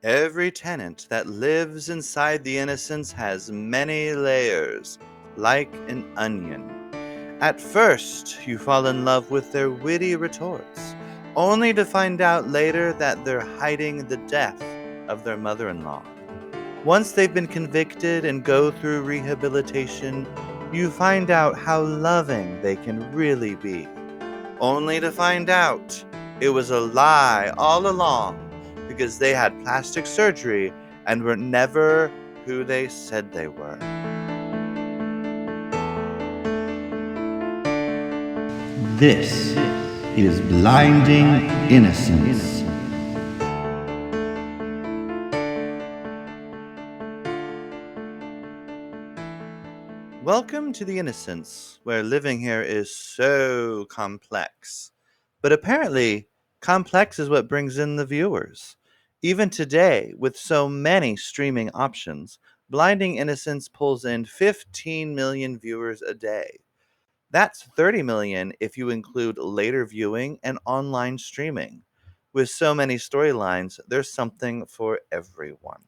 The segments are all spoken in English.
Every tenant that lives inside the Innocents has many layers, like an onion. At first, you fall in love with their witty retorts, only to find out later that they're hiding the death of their mother in law. Once they've been convicted and go through rehabilitation, you find out how loving they can really be. Only to find out it was a lie all along because they had plastic surgery and were never who they said they were. This is Blinding Innocence. Welcome to the Innocents, where living here is so complex. But apparently, complex is what brings in the viewers. Even today, with so many streaming options, Blinding Innocence pulls in 15 million viewers a day. That's 30 million if you include later viewing and online streaming. With so many storylines, there's something for everyone.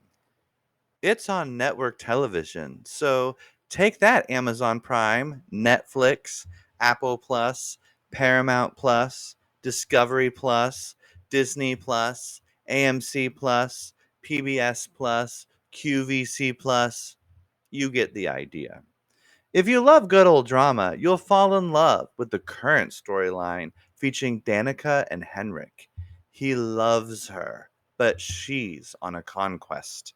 It's on network television, so take that Amazon Prime, Netflix, Apple Plus, Paramount Plus, Discovery Plus, Disney Plus, AMC Plus, PBS Plus, QVC Plus. You get the idea. If you love good old drama, you'll fall in love with the current storyline featuring Danica and Henrik. He loves her, but she's on a conquest.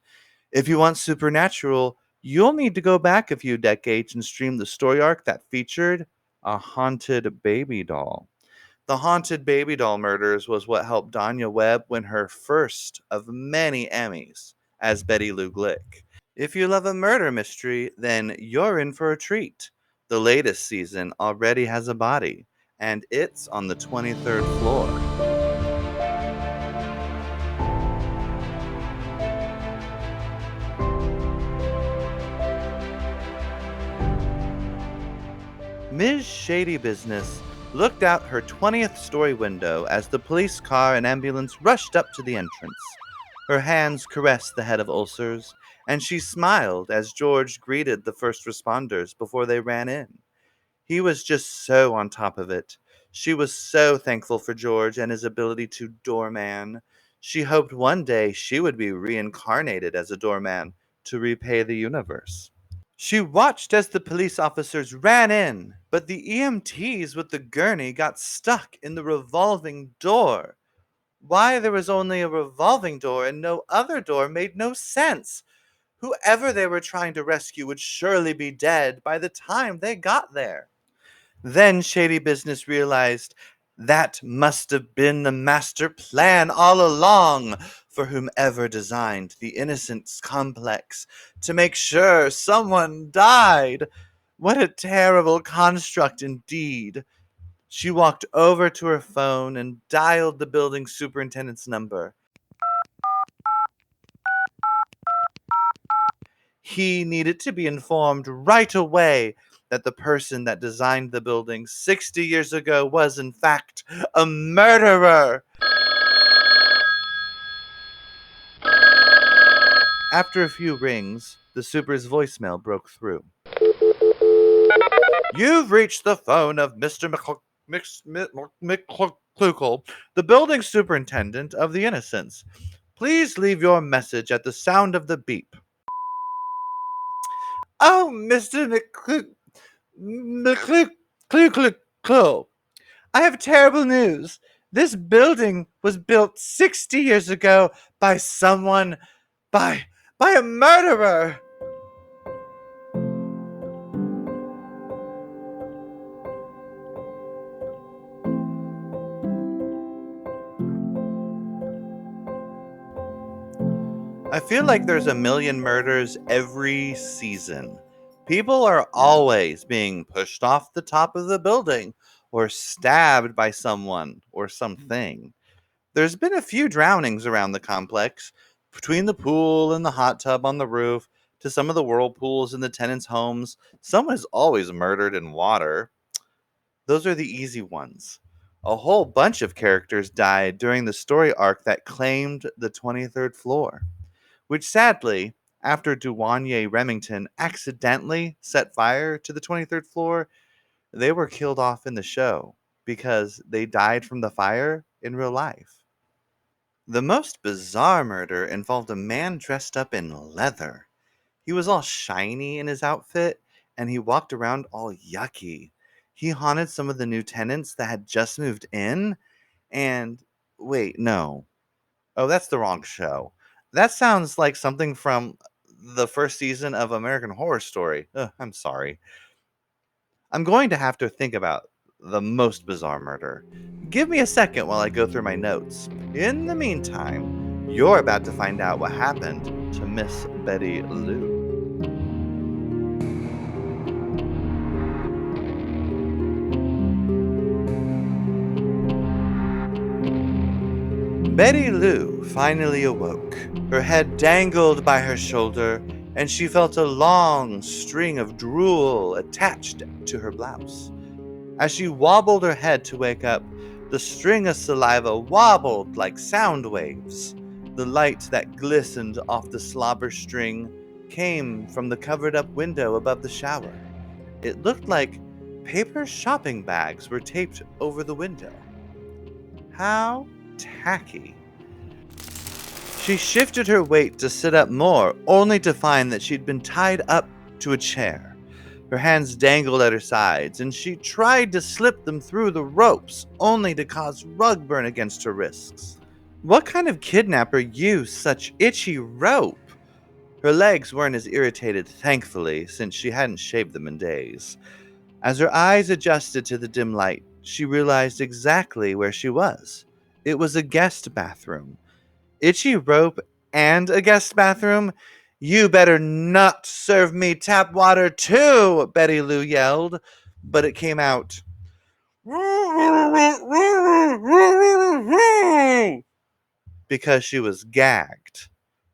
If you want supernatural, you'll need to go back a few decades and stream the story arc that featured a haunted baby doll. The haunted baby doll murders was what helped Danya Webb win her first of many Emmys as Betty Lou Glick. If you love a murder mystery, then you're in for a treat. The latest season already has a body, and it's on the 23rd floor. Ms. Shadie Business looked out her 20th story window as the police car and ambulance rushed up to the entrance. Her hands caressed the head of ulcers, and she smiled as George greeted the first responders before they ran in. He was just so on top of it. She was so thankful for George and his ability to doorman. She hoped one day she would be reincarnated as a doorman to repay the universe. She watched as the police officers ran in, but the EMTs with the gurney got stuck in the revolving door. Why there was only a revolving door and no other door made no sense. Whoever they were trying to rescue would surely be dead by the time they got there. Then Shady Business realized that must have been the master plan all along for whomever designed the Innocence Complex to make sure someone died. What a terrible construct indeed. She walked over to her phone and dialed the building superintendent's number. He needed to be informed right away that the person that designed the building 60 years ago was, in fact, a murderer. After a few rings, the super's voicemail broke through. You've reached the phone of Mr. McCluckle, the building superintendent of the Innocents. Please leave your message at the sound of the beep. Oh, Mr. McCluckle, I have terrible news. This building was built 60 years ago by someone, by a murderer. I feel like there's a million murders every season. People are always being pushed off the top of the building or stabbed by someone or something. There's been a few drownings around the complex, between the pool and the hot tub on the roof to some of the whirlpools in the tenants' homes. Someone is always murdered in water. Those are the easy ones. A whole bunch of characters died during the story arc that claimed the 23rd floor, which sadly, after Douanier Remington accidentally set fire to the 23rd floor, they were killed off in the show because they died from the fire in real life. The most bizarre murder involved a man dressed up in leather. He was all shiny in his outfit, and he walked around all yucky. He haunted some of the new tenants that had just moved in, and wait, no. Oh, that's the wrong show. That sounds like something from the first season of American Horror Story. Ugh, I'm sorry. I'm going to have to think about the most bizarre murder. Give me a second while I go through my notes. In the meantime, you're about to find out what happened to Miss Betty Lou. Betty Lou finally awoke. Her head dangled by her shoulder, and she felt a long string of drool attached to her blouse. As she wobbled her head to wake up, the string of saliva wobbled like sound waves. The light that glistened off the slobber string came from the covered up window above the shower. It looked like paper shopping bags were taped over the window. How tacky. She shifted her weight to sit up more, only to find that she'd been tied up to a chair. Her hands dangled at her sides, and she tried to slip them through the ropes, only to cause rug burn against her wrists. What kind of kidnapper used such itchy rope? Her legs weren't as irritated, thankfully, since she hadn't shaved them in days. As her eyes adjusted to the dim light, she realized exactly where she was. It was a guest bathroom. Itchy rope and a guest bathroom? You better not serve me tap water too, Betty Lou yelled, but it came out because she was gagged.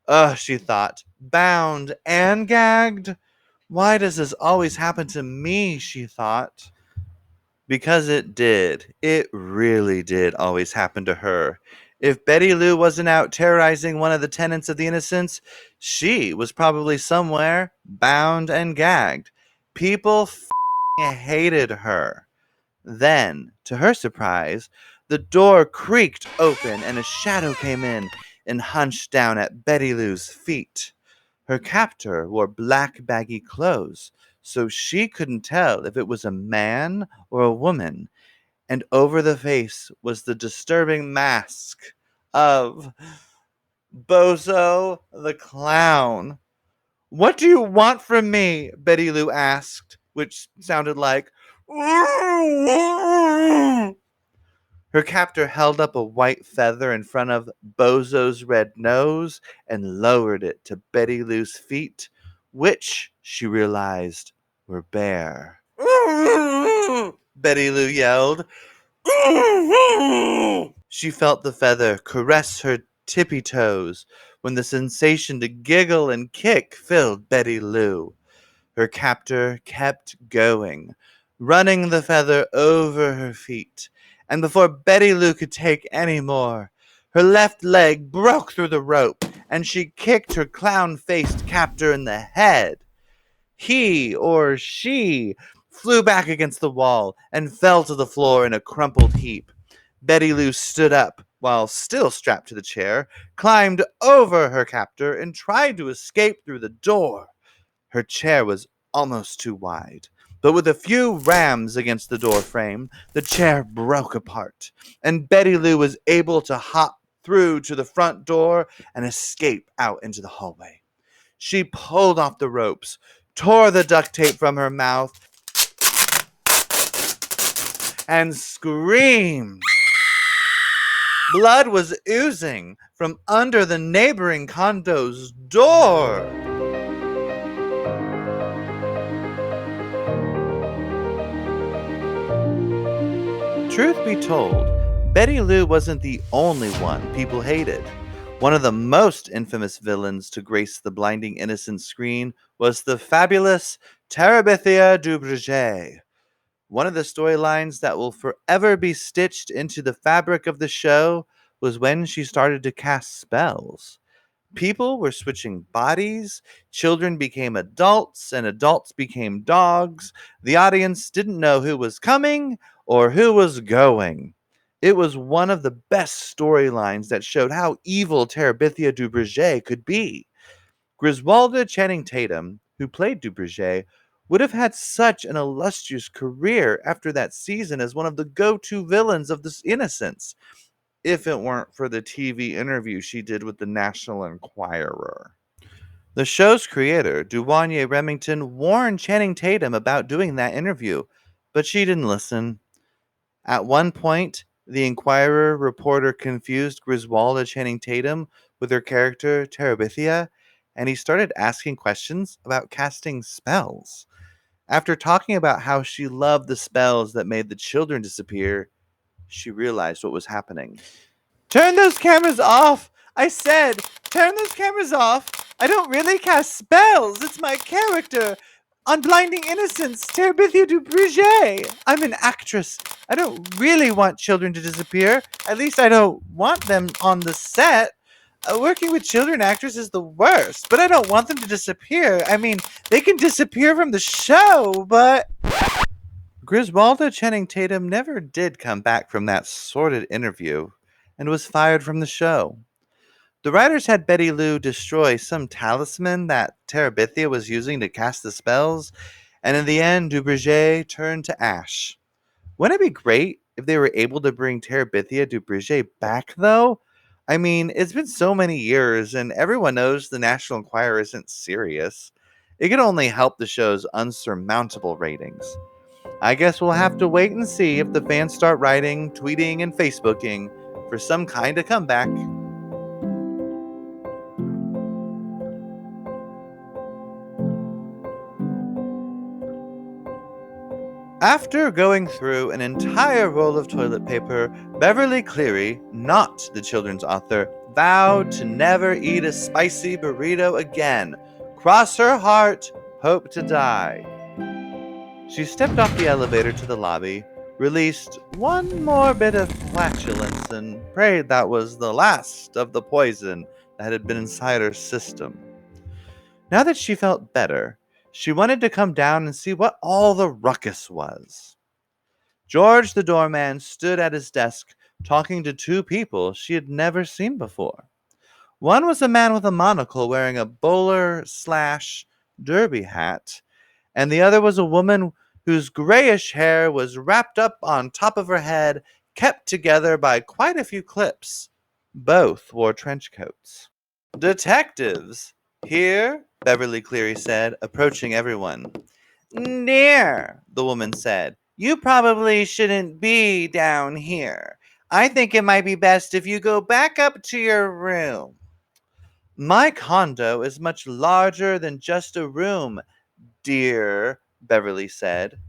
Ugh, she thought, bound and gagged? Why does this always happen to me, she thought. Because it did. It really did always happen to her. If Betty Lou wasn't out terrorizing one of the tenants of the Innocents, she was probably somewhere, bound and gagged. People hated her. Then, to her surprise, the door creaked open and a shadow came in and hunched down at Betty Lou's feet. Her captor wore black baggy clothes, so she couldn't tell if it was a man or a woman, and over the face was the disturbing mask of Bozo the Clown. What do you want from me? Betty Lou asked, which sounded like her captor held up a white feather in front of Bozo's red nose and lowered it to Betty Lou's feet, which she realized were bare. Betty Lou yelled. She felt the feather caress her tippy toes when the sensation to giggle and kick filled Betty Lou. Her captor kept going, running the feather over her feet, and before Betty Lou could take any more, her left leg broke through the rope, and she kicked her clown-faced captor in the head. He, or she, flew back against the wall and fell to the floor in a crumpled heap. Betty Lou stood up, while still strapped to the chair, climbed over her captor, and tried to escape through the door. Her chair was almost too wide, but with a few rams against the door frame, the chair broke apart, and Betty Lou was able to hop through to the front door and escape out into the hallway. She pulled off the ropes, tore the duct tape from her mouth, and screamed. Blood was oozing from under the neighboring condo's door. Truth be told, Betty Lou wasn't the only one people hated. One of the most infamous villains to grace the blinding innocent screen was the fabulous Terabithia Duverger. One of the storylines that will forever be stitched into the fabric of the show was when she started to cast spells. People were switching bodies, children became adults, and adults became dogs. The audience didn't know who was coming or who was going. It was one of the best storylines that showed how evil Terabithia Duverger could be. Griswolda Channing Tatum, who played Duverger, would have had such an illustrious career after that season as one of the go to villains of The Innocents, if it weren't for the TV interview she did with the National Enquirer. The show's creator, Duwanye Remington, warned Channing Tatum about doing that interview, but she didn't listen. At one point, the Enquirer reporter confused Griswolda Channing Tatum with her character, Terabithia, and he started asking questions about casting spells. After talking about how she loved the spells that made the children disappear, she realized what was happening. Turn those cameras off! I said, turn those cameras off! I don't really cast spells! It's my character! On Blinding Innocence, Terabithia Dubrugé! I'm an actress. I don't really want children to disappear. At least I don't want them on the set. Working with children actors is the worst, but I don't want them to disappear. I mean, they can disappear from the show, but Griswolda Channing Tatum never did come back from that sordid interview and was fired from the show. The writers had Betty Lou destroy some talisman that Terabithia was using to cast the spells, and in the end, Duverger turned to ash. Wouldn't it be great if they were able to bring Terabithia Duverger back, though? I mean, it's been so many years, and everyone knows the National Enquirer isn't serious. It could only help the show's unsurmountable ratings. I guess we'll have to wait and see if the fans start writing, tweeting, and Facebooking for some kind of comeback. After going through an entire roll of toilet paper, Beverly Cleary, not the children's author, vowed to never eat a spicy burrito again. Cross her heart, hope to die. She stepped off the elevator to the lobby, released one more bit of flatulence, and prayed that was the last of the poison that had been inside her system. Now that she felt better, she wanted to come down and see what all the ruckus was. George the doorman stood at his desk talking to two people she had never seen before. One was a man with a monocle wearing a bowler slash derby hat, and the other was a woman whose grayish hair was wrapped up on top of her head, kept together by quite a few clips. Both wore trench coats. Detectives! Here, Beverly Cleary said, approaching everyone. Dear, the woman said, you probably shouldn't be down here. I think it might be best if you go back up to your room. My condo is much larger than just a room, dear, Beverly said.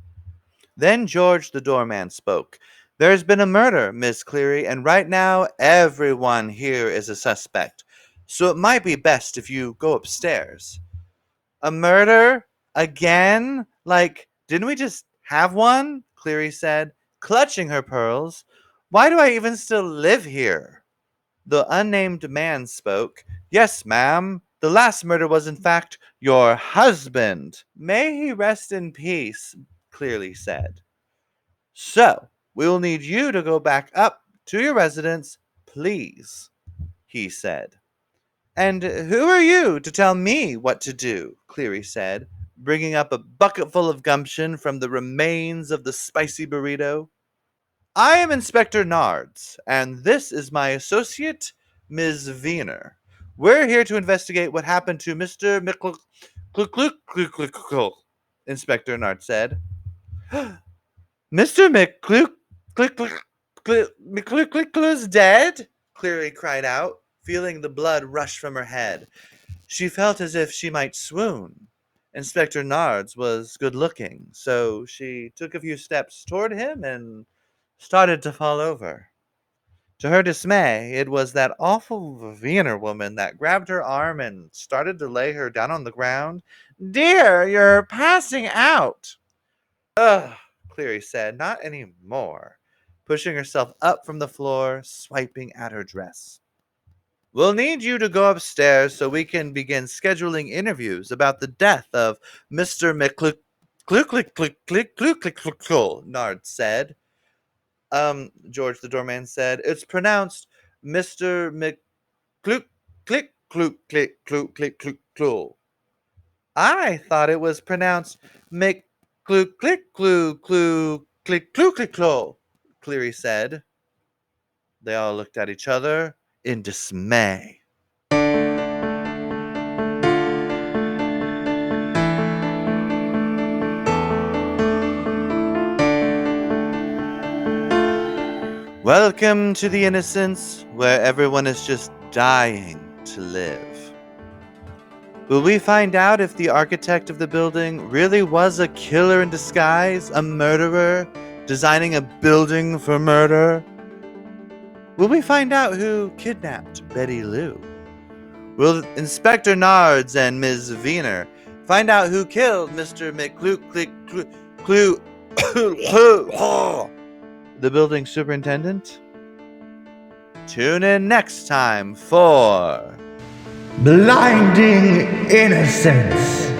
Then George the doorman spoke. There's been a murder, Miss Cleary, and right now everyone here is a suspect. So it might be best if you go upstairs. A murder? Again? Like, didn't we just have one? Cleary said, clutching her pearls. Why do I even still live here? The unnamed man spoke. Yes, ma'am. The last murder was, in fact, your husband. May he rest in peace, Clearly said. So, we will need you to go back up to your residence, please, he said. And who are you to tell me what to do? Cleary said, bringing up a bucketful of gumption from the remains of the spicy burrito. I am Inspector Nards, and this is my associate, Ms. Wiener. We're here to investigate what happened to Mr. McCluck, Inspector Nards said. Mr. McCluck's dead? Cleary cried out, feeling the blood rush from her head. She felt as if she might swoon. Inspector Nards was good looking, so she took a few steps toward him and started to fall over. To her dismay, it was that awful Wiener woman that grabbed her arm and started to lay her down on the ground. Dear, you're passing out. Ugh, Cleary said. Not anymore. Pushing herself up from the floor, swiping at her dress. We'll need you to go upstairs so we can begin scheduling interviews about the death of Mr. McClucklick, Nard said. George the doorman said. It's pronounced Mr. McCluck. I thought it was pronounced McCluck, Cleary said. They all looked at each other in dismay. Welcome to the innocence where everyone is just dying to live. Will we find out if the architect of the building really was a killer in disguise, a murderer, designing a building for murder? Will we find out who kidnapped Betty Lou? Will Inspector Nards and Ms. Wiener find out who killed Mr. the building superintendent? Tune in next time for Blinding Innocence.